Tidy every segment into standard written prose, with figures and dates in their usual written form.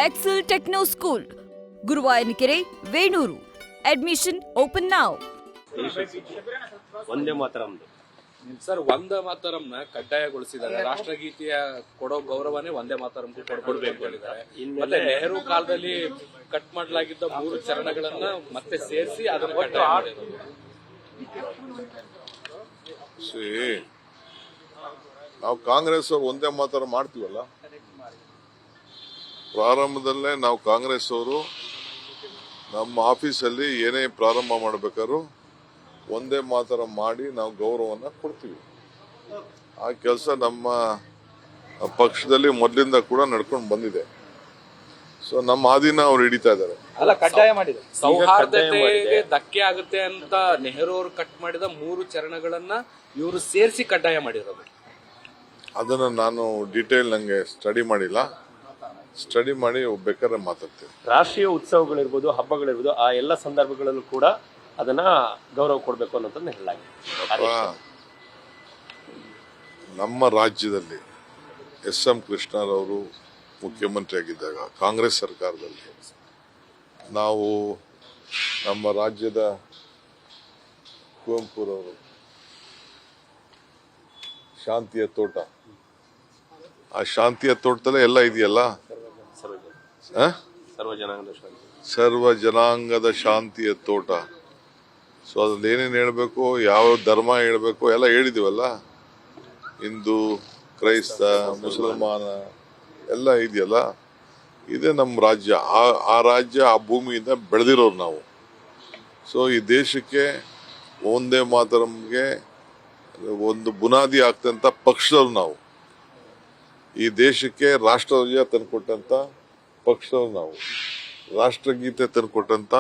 Excel Techno School, Guruvayanakere, Venur. Admission open now. Vande Mataram sir, Vande ಮಾತರಂನ ಕಡ್ಡಾಯಗೊಳಿಸಿದ್ದಾರೆ. ರಾಷ್ಟ್ರಗೀತೆಯ ಕೊಡೋ ಗೌರವನೇ ವಂದೇ ಮಾತರಂ ಕೊಡಬೇಕು ಹೇಳಿದ್ದಾರೆ. ಮತ್ತೆ ನೆಹರು ಕಾಲದಲ್ಲಿ ಕಟ್ ಮಾಡಲಾಗಿದ್ದ 3 ಚರಣಗಳನ್ನ ಮತ್ತೆ ಸೇರಿಸಿ ಅದನ್ನು ಕಡ್ಡಾಯ ಮಾಡಿದ್ದಾರೆ. ನಾವು ಕಾಂಗ್ರೆಸ್ ಅವರು ಒಂದೇ ಮಾತರ ಮಾಡ್ತೀವಲ್ಲ, ಪ್ರಾರಂಭದಲ್ಲೇ ನಾವು ಕಾಂಗ್ರೆಸ್ ಅವರು ನಮ್ಮ ಆಫೀಸಲ್ಲಿ ಏನೇ ಪ್ರಾರಂಭ ಮಾಡಬೇಕಾದ್ರೂ ಒಂದೇ ಮಾತರ ಮಾಡಿ ನಾವು ಗೌರವನ ಕೊಡ್ತೀವಿ. ಆ ಕೆಲಸ ನಮ್ಮ ಪಕ್ಷದಲ್ಲಿ ಮೊದಲಿಂದ ಕೂಡ ನಡ್ಕೊಂಡು ಬಂದಿದೆ. ಸೊ ನಮ್ಮ ಆದಿನ ಅವ್ರು ಹಿಡಿತಾ ಇದ್ದಾರೆ. ಅಲ್ಲ, ಕಡ್ಡಾಯ ಮಾಡಿದೆ. ಸೌಹಾರ್ದತೆಗೆ ಧಕ್ಕೆ ಆಗುತ್ತೆ ಅಂತ ನೆಹರು ಅವರು ಕಟ್ ಮಾಡಿದ 3 ಚರಣಗಳನ್ನ ಇವರು ಸೇರಿಸಿ ಕಡ್ಡಾಯ ಮಾಡಿರೋದು. ಅದನ್ನ ನಾನು ಡೀಟೇಲ್ ನಂಗೆ ಸ್ಟಡಿ ಮಾಡಿಲ್ಲ. ಸ್ಟಡಿ ಮಾಡಿ ಬೇಕಾದ್ರೆ ಮಾತಾಡ್ತೀವಿ. ರಾಷ್ಟ್ರೀಯ ಉತ್ಸವಗಳಿರ್ಬೋದು, ಹಬ್ಬಗಳಿರ್ಬೋದು, ಆ ಎಲ್ಲ ಸಂದರ್ಭಗಳಲ್ಲೂ ಕೂಡ ಅದನ್ನ ಗೌರವ ಕೊಡಬೇಕು ಅನ್ನೋದನ್ನ ಹೇಳಲಾಗಿದೆ. ನಮ್ಮ ರಾಜ್ಯದಲ್ಲಿ ಎಸ್.ಎಂ. ಕೃಷ್ಣರವರು ಮುಖ್ಯಮಂತ್ರಿ ಆಗಿದ್ದಾಗ ಕಾಂಗ್ರೆಸ್ ಸರ್ಕಾರದಲ್ಲಿ ನಾವು ನಮ್ಮ ರಾಜ್ಯದ ಕುವೆಂಪುರವರು ಶಾಂತಿಯ ತೋಟ, ಆ ಶಾಂತಿಯ ತೋಟದಲ್ಲೇ ಎಲ್ಲ ಇದೆಯಲ್ಲ, ಸರ್ವ ಜನಾಂಗದ ಶಾಂತಿಯ ತೋಟ. ಸೊ ಅದ್ರಲ್ಲಿ ಏನೇನು ಹೇಳ್ಬೇಕು, ಯಾವ ಧರ್ಮ ಹೇಳ್ಬೇಕು ಎಲ್ಲ ಹೇಳಿದೀವಲ್ಲ. ಹಿಂದೂ, ಕ್ರೈಸ್ತ, ಮುಸಲ್ಮಾನ ಎಲ್ಲ ಇದೆಯಲ್ಲ, ಇದೇ ನಮ್ಮ ರಾಜ್ಯ. ಆ ರಾಜ್ಯ, ಆ ಭೂಮಿಯಿಂದ ಬೆಳೆದಿರೋರು ನಾವು. ಸೊ ಈ ದೇಶಕ್ಕೆ ಒಂದೇ ಮಾತರಂಗೆ ಒಂದು ಬುನಾದಿ ಆಗ್ತಂತ ಪಕ್ಷದವ್ರು ನಾವು. ಈ ದೇಶಕ್ಕೆ ರಾಷ್ಟ್ರಧ್ವಜ ತಂದುಕೊಟ್ಟಂತ ಪಕ್ಷದವ್ರು ನಾವು. ರಾಷ್ಟ್ರಗೀತೆ ತಂದುಕೊಟ್ಟಂತ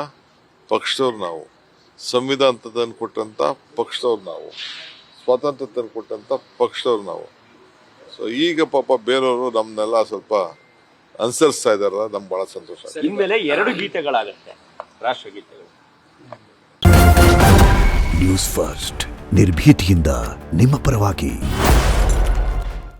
ಪಕ್ಷದವ್ರು ನಾವು. ಸಂವಿಧಾನ ತಂದುಕೊಟ್ಟಂತ ಪಕ್ಷದವ್ರು ನಾವು. ಸ್ವಾತಂತ್ರ್ಯ ತಂದುಕೊಟ್ಟಂತ ಪಕ್ಷದವ್ರು ನಾವು. ಸೊ ಈಗ ಪಾಪ ಬೇರೆಯವರು ನಮ್ನೆಲ್ಲ ಸ್ವಲ್ಪ ಅನುಸರಿಸ್ತಾ ಇದಾರಲ್ಲ, ನಮ್ಗೆ ಬಹಳ ಸಂತೋಷ. ಇನ್ಮೇಲೆ 2 ಗೀತೆಗಳಾಗತ್ತೆ, ರಾಷ್ಟ್ರಗೀತೆಗಳು. ನ್ಯೂಸ್ ಫಸ್ಟ್, ನಿರ್ಭೀತಿಯಿಂದ ನಿಮ್ಮ ಪರವಾಗಿ.